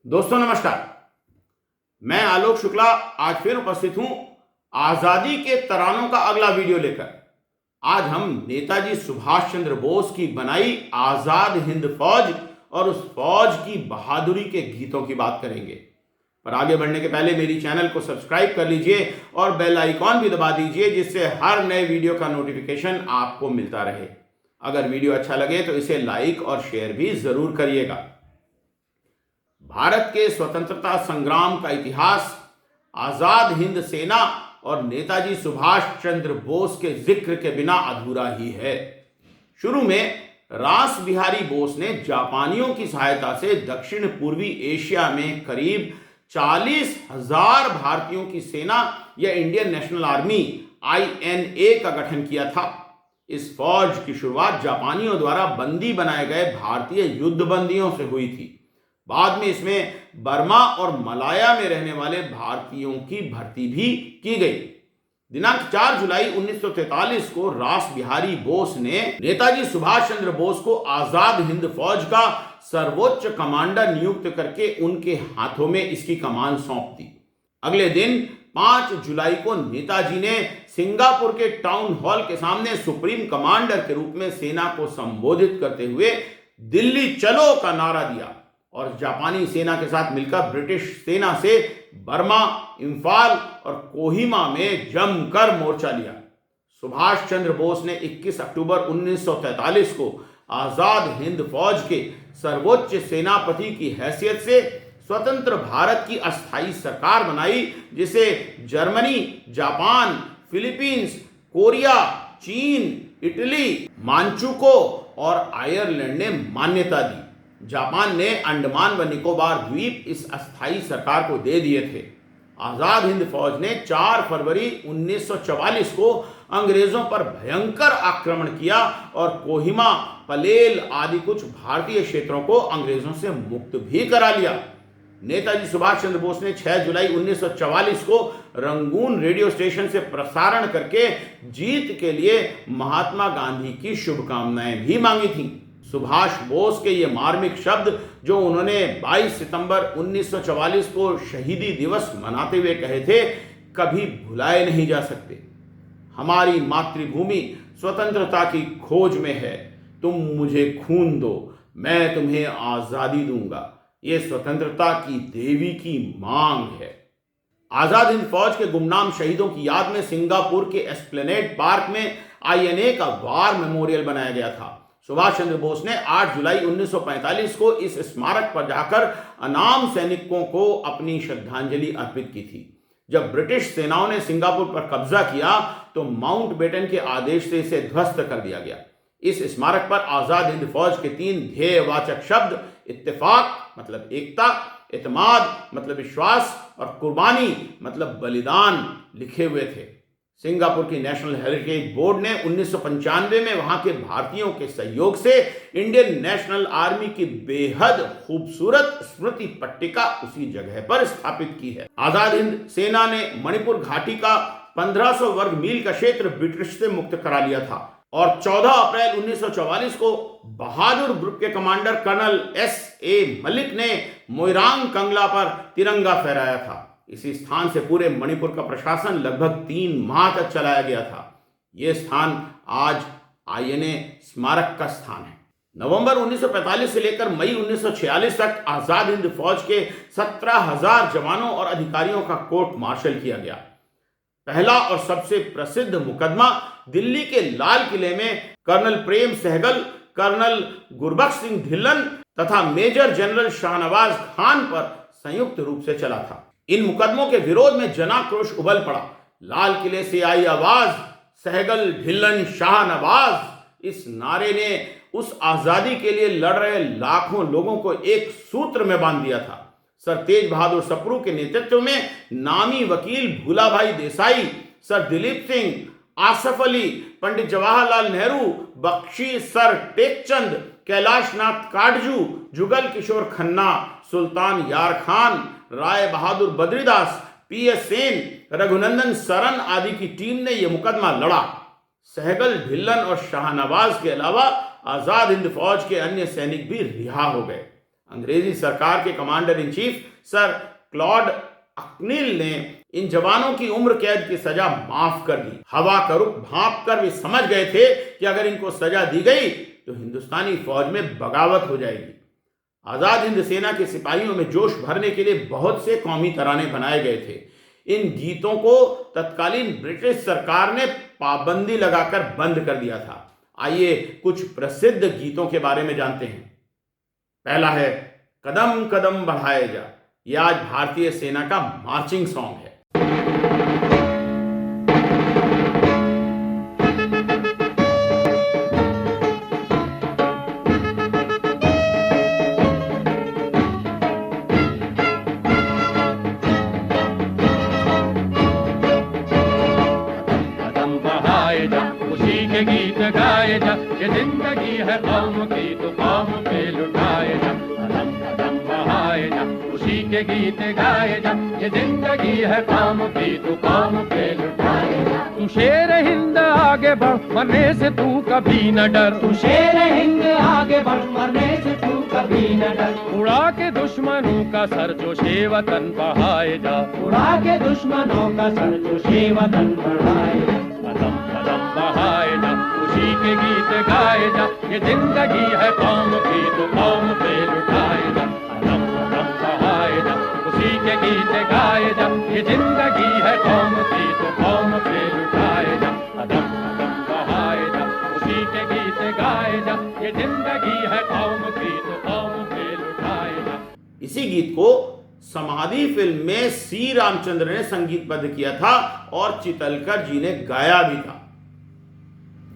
दोस्तों नमस्कार। मैं आलोक शुक्ला आज फिर उपस्थित हूं आजादी के तरानों का अगला वीडियो लेकर। आज हम नेताजी सुभाष चंद्र बोस की बनाई आजाद हिंद फौज और उस फौज की बहादुरी के गीतों की बात करेंगे। पर आगे बढ़ने के पहले मेरी चैनल को सब्सक्राइब कर लीजिए और बेल आइकॉन भी दबा दीजिए, जिससे हर नए वीडियो का नोटिफिकेशन आपको मिलता रहे। अगर वीडियो अच्छा लगे तो इसे लाइक और शेयर भी जरूर करिएगा। भारत के स्वतंत्रता संग्राम का इतिहास आजाद हिंद सेना और नेताजी सुभाष चंद्र बोस के जिक्र के बिना अधूरा ही है। शुरू में रास बिहारी बोस ने जापानियों की सहायता से दक्षिण पूर्वी एशिया में करीब 40,000 भारतीयों की सेना या इंडियन नेशनल आर्मी INA का गठन किया था। इस फौज की शुरुआत जापानियों द्वारा बंदी बनाए गए भारतीय युद्ध बंदियों से हुई थी। बाद में इसमें बर्मा और मलाया में रहने वाले भारतीयों की भर्ती भी की गई। दिनांक 4 जुलाई 1943 को रास बिहारी बोस ने नेताजी सुभाष चंद्र बोस को आजाद हिंद फौज का सर्वोच्च कमांडर नियुक्त करके उनके हाथों में इसकी कमान सौंप दी। अगले दिन 5 जुलाई को नेताजी ने सिंगापुर के टाउन हॉल के सामने सुप्रीम कमांडर के रूप में सेना को संबोधित करते हुए दिल्ली चलो का नारा दिया और जापानी सेना के साथ मिलकर ब्रिटिश सेना से बर्मा, इम्फाल और कोहिमा में जमकर मोर्चा लिया। सुभाष चंद्र बोस ने 21 अक्टूबर 1943 को आजाद हिंद फौज के सर्वोच्च सेनापति की हैसियत से स्वतंत्र भारत की अस्थायी सरकार बनाई, जिसे जर्मनी, जापान, फिलीपींस, कोरिया, चीन, इटली, मांचुको और आयरलैंड ने मान्यता दी। जापान ने अंडमान व निकोबार द्वीप इस अस्थायी सरकार को दे दिए थे। आजाद हिंद फौज ने 4 फरवरी 1944 को अंग्रेजों पर भयंकर आक्रमण किया और कोहिमा, पलेल आदि कुछ भारतीय क्षेत्रों को अंग्रेजों से मुक्त भी करा लिया। नेताजी सुभाष चंद्र बोस ने 6 जुलाई 1944 को रंगून रेडियो स्टेशन से प्रसारण करके जीत के लिए महात्मा गांधी की शुभकामनाएं भी मांगी थीं। सुभाष बोस के ये मार्मिक शब्द जो उन्होंने 22 सितंबर 1944 को शहीदी दिवस मनाते हुए कहे थे, कभी भुलाए नहीं जा सकते। हमारी मातृभूमि स्वतंत्रता की खोज में है, तुम मुझे खून दो, मैं तुम्हें आजादी दूंगा, ये स्वतंत्रता की देवी की मांग है। आजाद हिंद फौज के गुमनाम शहीदों की याद में सिंगापुर के एस्प्लेनेड पार्क में INA का वार मेमोरियल बनाया गया था। सुभाष चंद्र बोस ने 8 जुलाई 1945 को इस स्मारक पर जाकर अनाम सैनिकों को अपनी श्रद्धांजलि अर्पित की थी। जब ब्रिटिश सेनाओं ने सिंगापुर पर कब्जा किया तो माउंटबेटन के आदेश से इसे ध्वस्त कर दिया गया। इस स्मारक पर आजाद हिंद फौज के 3 ध्येयवाचक शब्द इत्तेफाक मतलब एकता, इत्माद मतलब विश्वास और कुर्बानी मतलब बलिदान लिखे हुए थे। सिंगापुर की नेशनल हेरिटेज बोर्ड ने 1995 में वहां के भारतीयों के सहयोग से इंडियन नेशनल आर्मी की बेहद खूबसूरत स्मृति पट्टिका उसी जगह पर स्थापित की है। आजाद हिंद सेना ने मणिपुर घाटी का 1500 वर्ग मील का क्षेत्र ब्रिटिश से मुक्त करा लिया था और 14 अप्रैल 1944 को बहादुर ग्रुप के कमांडर कर्नल SA मलिक ने मोइरांग कंगला पर तिरंगा फहराया था। इसी स्थान से पूरे मणिपुर का प्रशासन लगभग 3 माह तक चलाया गया था। यह स्थान आज INA स्मारक का स्थान है। नवंबर 1945 से लेकर मई 1946 तक आजाद हिंद फौज के 17,000 जवानों और अधिकारियों का कोर्ट मार्शल किया गया। पहला और सबसे प्रसिद्ध मुकदमा दिल्ली के लाल किले में कर्नल प्रेम सहगल, कर्नल गुरबख्श सिंह ढिल्लन तथा मेजर जनरल शाहनवाज खान पर संयुक्त रूप से चला था। इन मुकदमों के विरोध में जनाक्रोश उबल पड़ा। लाल किले से आई आवाज सहगल, ढिल्लन, शाहनवाज, इस नारे ने उस आजादी के लिए लड़ रहे लाखों लोगों को एक सूत्र में बांध दिया था। सर तेज बहादुर सप्रू के नेतृत्व में नामी वकील भूलाभाई देसाई, सर दिलीप सिंह, आसफ अली, पंडित जवाहरलाल नेहरू, बख्शी सर टेकचंद, कैलाश नाथ काटजू, जुगल किशोर खन्ना, सुल्तान यार खान, राय बहादुर बद्रीदास, PS सेन, रघुनंदन सरन आदि की टीम ने यह मुकदमा लड़ा। सहगल, ढिल्लन और शाहनवाज के अलावा आजाद हिंद फौज के अन्य सैनिक भी रिहा हो गए। अंग्रेजी सरकार के commander in chief sir Claude Auchinleck ने इन जवानों की उम्र कैद की सजा माफ कर दी। हवा का रुख भांप कर वे समझ गए थे कि अगर इनको सजा दी गई तो हिंदुस्तानी फौज में बगावत हो जाएगी। आजाद हिंद सेना के सिपाहियों में जोश भरने के लिए बहुत से कौमी तराने बनाए गए थे। इन गीतों को तत्कालीन ब्रिटिश सरकार ने पाबंदी लगाकर बंद कर दिया था। आइए कुछ प्रसिद्ध गीतों के बारे में जानते हैं। पहला है कदम कदम बढ़ाए जा। यह आज भारतीय सेना का मार्चिंग सॉन्ग है। गीत गाए जा, ये जिंदगी है कौम की तो कौम पे लुटाए जा। कदम कदम बढ़ाए जा, खुशी के गीत गाए जा, ये जिंदगी है कौम की तो कौम पे लुटाए जा। तू शेर हिंद आगे बढ़, मरने से तू कभी न डर। तू शेर हिंद आगे बढ़, मरने से तू कभी न डर। उड़ा के दुश्मनों का सर जो शेवतन बढ़ाए जा। उड़ा के दुश्मनों का सर जो शेवतन बढ़ाए जा। कदम कदम बढ़ाए जा, खुशी के गीत गाए जा, ये जिंदगी है कौम की तो कौम पे लुटाए जा। कदम कदम बढ़ाए जा, खुशी के गीत गाए जा, ये जिंदगी है कौम की तो कौम पे लुटाए जा। कदम कदम बढ़ाए जा, खुशी के गीत गाए जा, ये जिंदगी है कौम की तो कौम पे लुटाए जा। इसी गीत को समाधि फिल्म में सी रामचंद्र ने संगीतबद्ध किया था और चितलकर जी ने गाया भी था।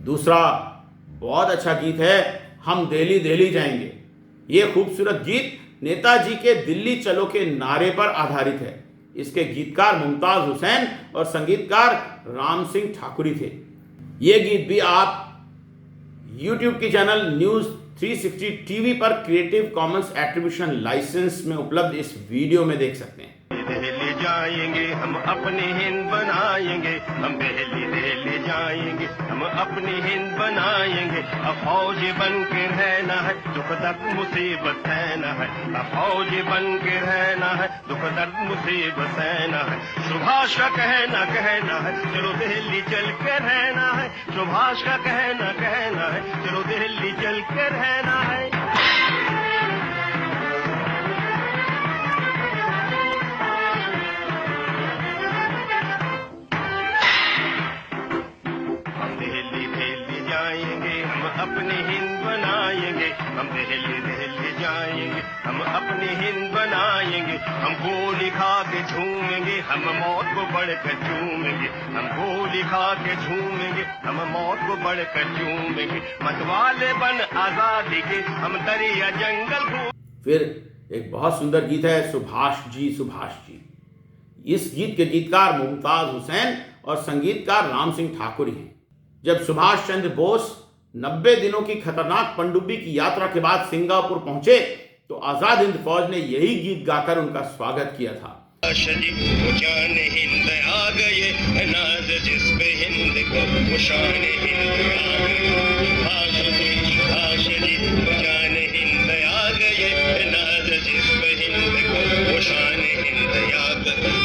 दूसरा बहुत अच्छा गीत है हम दिल्ली दिल्ली जाएंगे। यह खूबसूरत गीत नेताजी के दिल्ली चलो के नारे पर आधारित है। इसके गीतकार मुमताज हुसैन और संगीतकार राम सिंह ठाकुरी थे। यह गीत भी आप YouTube के चैनल न्यूज 360 टीवी पर क्रिएटिव कॉमन्स एट्रीब्यूशन लाइसेंस में उपलब्ध इस वीडियो में देख सकते हैं। दिल्ली जाएंगे हम अपनी हिंद बनाएंगे, हम दिल्ली दिल्ली जाएंगे हम अपनी हिंद बनाएंगे। अब फौज बन के रहना है, दुख दर्द मुसीबत सहना है। अब फौज बन के रहना है, दुख दर्द मुसीबत सहना है। सुभाष का कहना है, चलो दिल्ली चल के रहना है। सुभाष का कहना है, चलो दिल्ली चल के रहना है। अपनी हिंद बनाएंगे, हम दिल्ली दिल्ली जाएंगे, हम अपनी हिंद बनाएंगे। हम गोली खा के झूमेंगे, हम मौत को बढ़कर चूमेंगे। हम गोली खा के झूमेंगे, हम मौत को बढ़कर चूमेंगे। मतवाले बन आजादी के हम दरिया जंगल घूम। फिर एक बहुत सुंदर गीत है सुभाष जी सुभाष जी। इस गीत के गीतकार मुमताज हुसैन और संगीतकार राम सिंह ठाकुरी हैं। जब सुभाष चंद्र बोस 90 दिनों की खतरनाक पनडुब्बी की यात्रा के बाद सिंगापुर पहुंचे तो आजाद हिंद फौज ने यही गीत गाकर उनका स्वागत किया था। शान हिंद आ गए, नाज जिस पे हिंद को शान हिंद आ गए। सुभाष जी शान हिंद आ गए, नाज जिस पे हिंद को शान हिंद आ गए।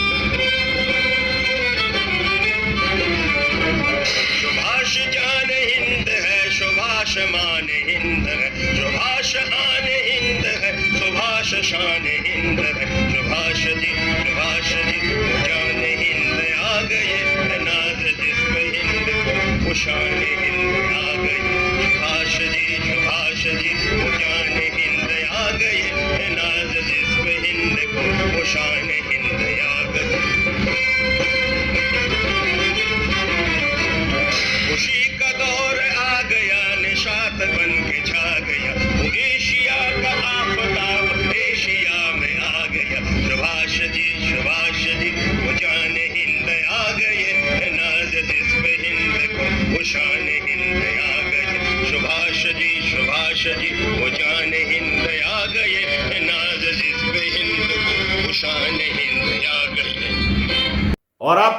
सुभाष जान हिंद है, सुभाष मान हिंद है। सुभाष आन हिंद है, सुभाष शान हिंद है। सुभाष जी जान हिंद आ गए, नाज जिस पे हिंद को शान हिंद आ गए। सुभाष जी जान हिंद आ गए, नाज जिस पे हिंद को शान हिंद आ गए। खुशी का दौर आ गया, निशात बन के छा गया। वो एशिया का आफताब एशिया में आ गया। सुभाष जी वो जान हिंद आ गए, नाज जिस पे हिंद को शान हिंद आ गए। सुभाष जी वो जान हिंद आ गए, नाज जिस पे हिंद को शान हिंद आ गए। और अब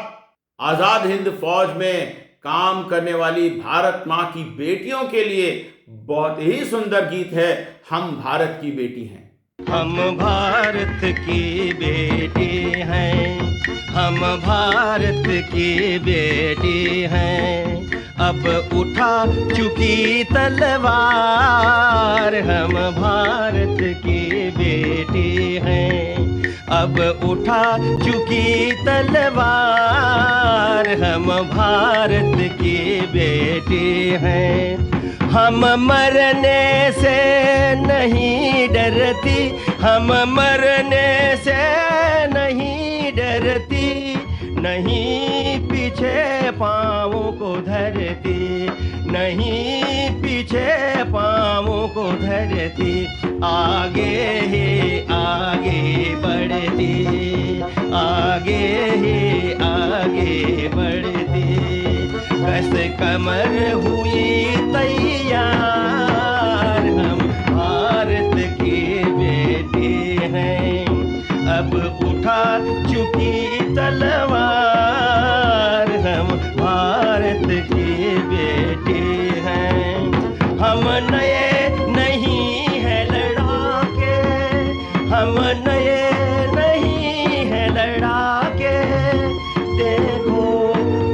आजाद हिंद फौज में काम करने वाली भारत मां की बेटियों के लिए बहुत ही सुंदर गीत है हम भारत की बेटी हैं। हम भारत की बेटी हैं, हम भारत की बेटी हैं। अब उठा चुकी तलवार, हम भारत की बेटी हैं। अब उठा चुकी तलवार, हम भारत की बेटी हैं। हम मरने से नहीं डरती, हम मरने से नहीं डरती, नहीं पीछे पाँवों को धरती, नहीं पीछे पाँवों को धरती। आगे ही आगे बढ़ती, आगे ही आगे बढ़ती। कस कमर हुई तैयार, हम भारत की बेटी हैं। अब उठा चुकी तलवार, हम भारत की बेटी हैं। हम नए नहीं है लड़ाके, हम नए नहीं है लड़ाके। देखो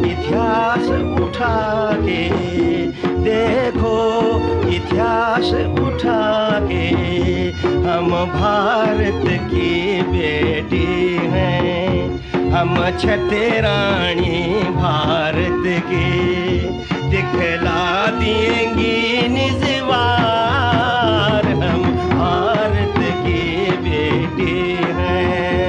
इतिहास उठा के, देखो इतिहास उठा के। हम भारत की बेटी हैं, हम छतरानी भारत की। दिखला देंगी निजवार, हम भारत की बेटी हैं।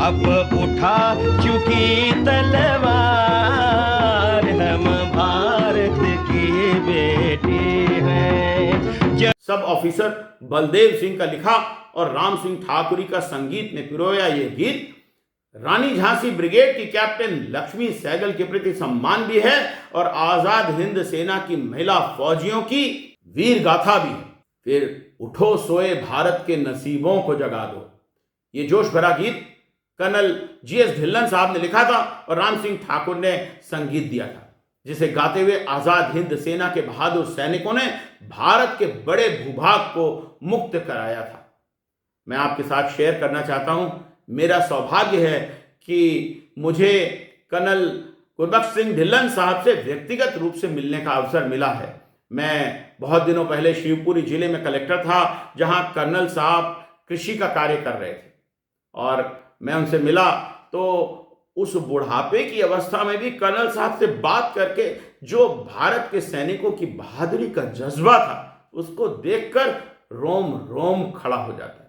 अब उठा चुकी तलवार, हम भारत की बेटी हैं। सब ऑफिसर बलदेव सिंह का लिखा और राम सिंह ठाकुरी का संगीत में पिरोया ये गीत रानी झांसी ब्रिगेड की कैप्टन लक्ष्मी सहगल के प्रति सम्मान भी है और आजाद हिंद सेना की महिला फौजियों की वीर गाथा भी है। फिर उठो सोए भारत के नसीबों को जगा दो, ये जोश भरा गीत कर्नल जीएस ढिल्लन साहब ने लिखा था और राम सिंह ठाकुर ने संगीत दिया था, जिसे गाते हुए आजाद हिंद सेना के बहादुर सैनिकों ने भारत के बड़े भूभाग को मुक्त कराया था। मैं आपके साथ शेयर करना चाहता हूं, मेरा सौभाग्य है कि मुझे कर्नल गुरबख्श सिंह ढिल्लन साहब से व्यक्तिगत रूप से मिलने का अवसर मिला है। मैं बहुत दिनों पहले शिवपुरी जिले में कलेक्टर था, जहां कर्नल साहब कृषि का कार्य कर रहे थे और मैं उनसे मिला तो उस बुढ़ापे की अवस्था में भी कर्नल साहब से बात करके जो भारत के सैनिकों की बहादुरी का जज्बा था, उसको देखकर रोम रोम खड़ा हो जाता है।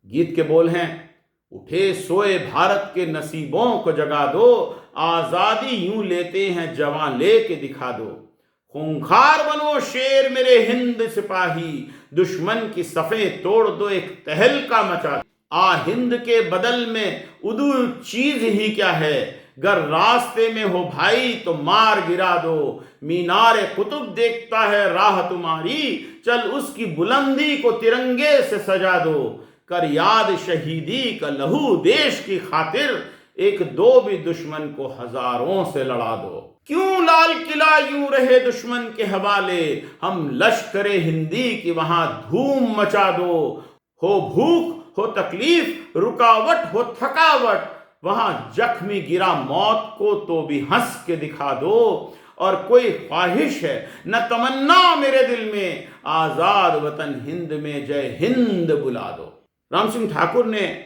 गीत के बोल हैं, उठे सोए भारत के नसीबों को जगा दो, आजादी यूं लेते हैं जवां लेके दिखा दो। खूंखार बनो शेर मेरे हिंद सिपाही, दुश्मन की सफ़े तोड़ दो एक तहलका मचा दो। आ हिंद के बदल में उदू चीज ही क्या है, गर रास्ते में हो भाई तो मार गिरा दो। मीनार कुतुब देखता है राह तुम्हारी, चल उसकी बुलंदी को तिरंगे से सजा दो। कर याद शहीदी का लहू देश की खातिर, एक दो भी दुश्मन को हजारों से लड़ा दो। क्यों लाल किला यूं रहे दुश्मन के हवाले, हम लश्करे हिंदी की वहां धूम मचा दो। हो भूख हो तकलीफ रुकावट हो थकावट, वहां जख्मी गिरा मौत को तो भी हंस के दिखा दो। और कोई ख्वाहिश है न तमन्ना मेरे दिल में, आजाद वतन हिंद में जय हिंद बुला दो। राम सिंह ठाकुर ने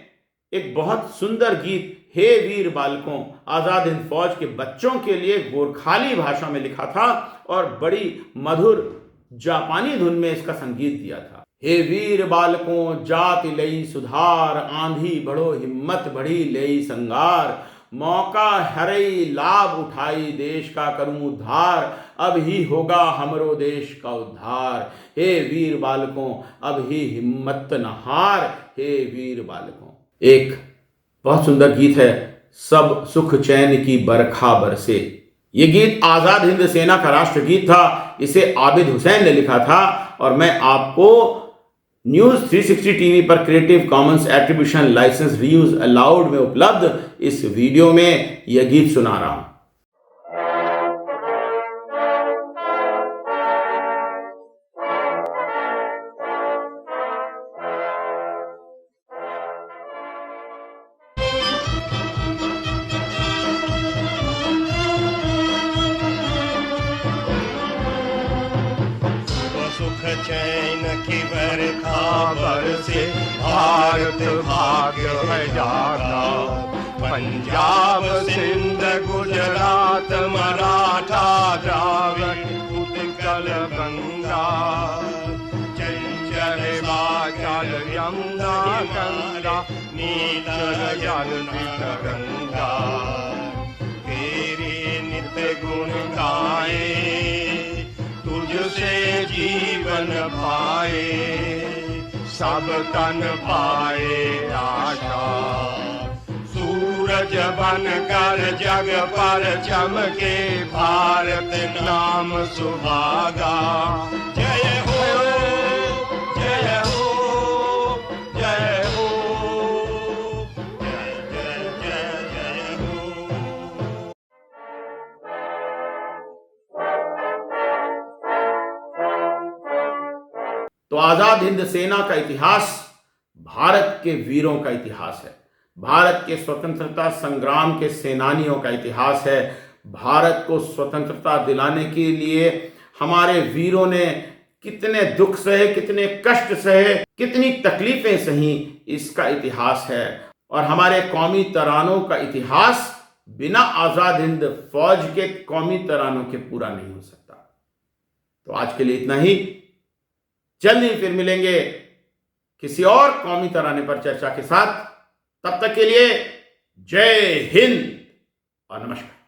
एक बहुत सुंदर गीत हे वीर बालकों आजाद हिंद फौज के बच्चों के लिए गोरखाली भाषा में लिखा था और बड़ी मधुर जापानी धुन में इसका संगीत दिया था। हे वीर बालकों जाति लई सुधार, आंधी बढ़ो हिम्मत बढ़ी लई संगार। मौका हरई लाभ उठाई देश का करूं उद्धार, अब ही होगा हमरो देश का उद्धार। हे वीर बालकों अब ही हिम्मत न हार, हे वीर बालकों। एक बहुत सुंदर गीत है, सब सुख चैन की बरखा बरसे। ये गीत आजाद हिंद सेना का राष्ट्रगीत था, इसे आबिद हुसैन ने लिखा था और मैं आपको न्यूज 360 टीवी पर Creative Commons attribution licence reuse allowed में उपलब्ध इस वीडियो में यह गीत सुना रहा हूं। चैन की बरखा बरसे भारत भाग्य है जागा। पंजाब सिंध गुजरात मराठा द्राविड़ उत्कल गंगा। चंचल वाचल यमुना गंगा नीचल जल गंगा। तेरे नित्य गुण गाए तुझसे जीवन पाए। सब तन पाए आशा सूरज बन कर जग पर चमके भारत नाम सुहागा। जय हो जय हो जय हो जय जय जय जय हो। तो आजाद हिंद सेना का इतिहास भारत के वीरों का इतिहास है, भारत के स्वतंत्रता संग्राम के सेनानियों का इतिहास है। भारत को स्वतंत्रता दिलाने के लिए हमारे वीरों ने कितने दुख सहे, कितने कष्ट सहे, कितनी तकलीफें सही, इसका इतिहास है। और हमारे कौमी तरानों का इतिहास बिना आजाद हिंद फौज के कौमी तरानों के पूरा नहीं हो सकता। तो आज के लिए इतना ही। जल्द ही फिर मिलेंगे किसी और कौमी तराने पर चर्चा के साथ। तब तक के लिए जय हिंद और नमस्कार।